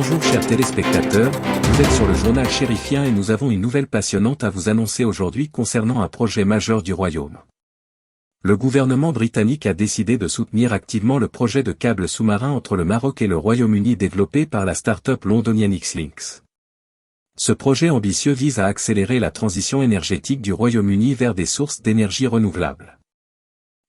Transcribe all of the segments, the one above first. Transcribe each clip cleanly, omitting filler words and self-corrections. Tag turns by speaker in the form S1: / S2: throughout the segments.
S1: Bonjour chers téléspectateurs, vous êtes sur le journal chérifien et nous avons une nouvelle passionnante à vous annoncer aujourd'hui concernant un projet majeur du royaume. Le gouvernement britannique a décidé de soutenir activement le projet de câble sous-marin entre le Maroc et le Royaume-Uni développé par la start-up londonienne Xlinks. Ce projet ambitieux vise à accélérer la transition énergétique du Royaume-Uni vers des sources d'énergie renouvelables.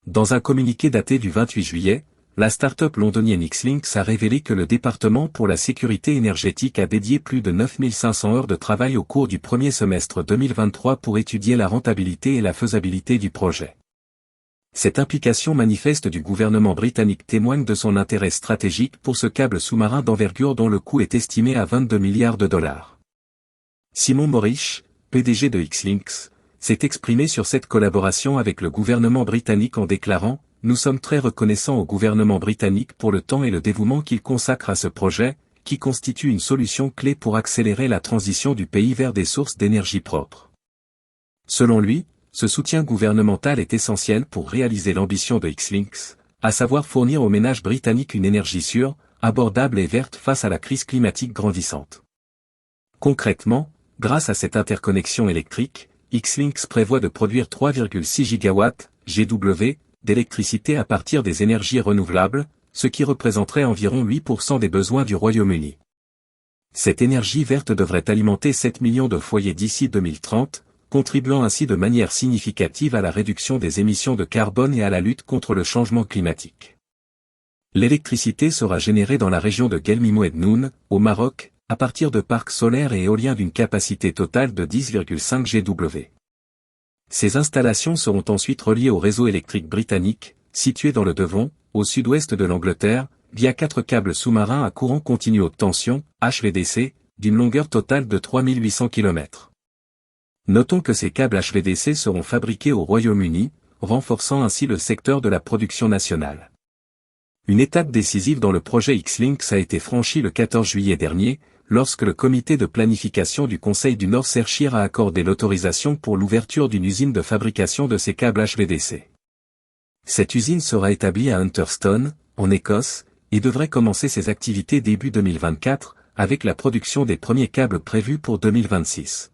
S1: Dans un communiqué daté du 28 juillet, la start-up londonienne Xlinks a révélé que le département pour la sécurité énergétique a dédié plus de 9500 heures de travail au cours du premier semestre 2023 pour étudier la rentabilité et la faisabilité du projet. Cette implication manifeste du gouvernement britannique témoigne de son intérêt stratégique pour ce câble sous-marin d'envergure dont le coût est estimé à 22 milliards de dollars. Simon Morrish, PDG de Xlinks, s'est exprimé sur cette collaboration avec le gouvernement britannique en déclarant « Nous sommes très reconnaissants au gouvernement britannique pour le temps et le dévouement qu'il consacre à ce projet, qui constitue une solution clé pour accélérer la transition du pays vers des sources d'énergie propres. » Selon lui, ce soutien gouvernemental est essentiel pour réaliser l'ambition de Xlinks, à savoir fournir aux ménages britanniques une énergie sûre, abordable et verte face à la crise climatique grandissante. Concrètement, grâce à cette interconnexion électrique, Xlinks prévoit de produire 3,6 gigawatts, GW, d'électricité à partir des énergies renouvelables, ce qui représenterait environ 8% des besoins du Royaume-Uni. Cette énergie verte devrait alimenter 7 millions de foyers d'ici 2030, contribuant ainsi de manière significative à la réduction des émissions de carbone et à la lutte contre le changement climatique. L'électricité sera générée dans la région de Guelmimou-Ednoun, au Maroc, à partir de parcs solaires et éoliens d'une capacité totale de 10,5 GW. Ces installations seront ensuite reliées au réseau électrique britannique, situé dans le Devon, au sud-ouest de l'Angleterre, via 4 câbles sous-marins à courant continu haute tension, HVDC, d'une longueur totale de 3800 km. Notons que ces câbles HVDC seront fabriqués au Royaume-Uni, renforçant ainsi le secteur de la production nationale. Une étape décisive dans le projet Xlinks a été franchie le 14 juillet dernier, lorsque le comité de planification du Conseil du North Ayrshire a accordé l'autorisation pour l'ouverture d'une usine de fabrication de ces câbles HVDC. Cette usine sera établie à Hunterstone, en Écosse, et devrait commencer ses activités début 2024, avec la production des premiers câbles prévus pour 2026.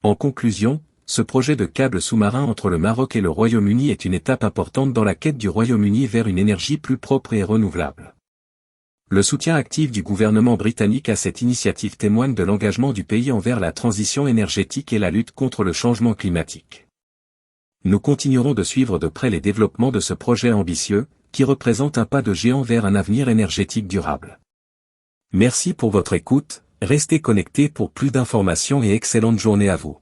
S1: En conclusion, ce projet de câble sous-marin entre le Maroc et le Royaume-Uni est une étape importante dans la quête du Royaume-Uni vers une énergie plus propre et renouvelable. Le soutien actif du gouvernement britannique à cette initiative témoigne de l'engagement du pays envers la transition énergétique et la lutte contre le changement climatique. Nous continuerons de suivre de près les développements de ce projet ambitieux, qui représente un pas de géant vers un avenir énergétique durable. Merci pour votre écoute, restez connectés pour plus d'informations et excellente journée à vous.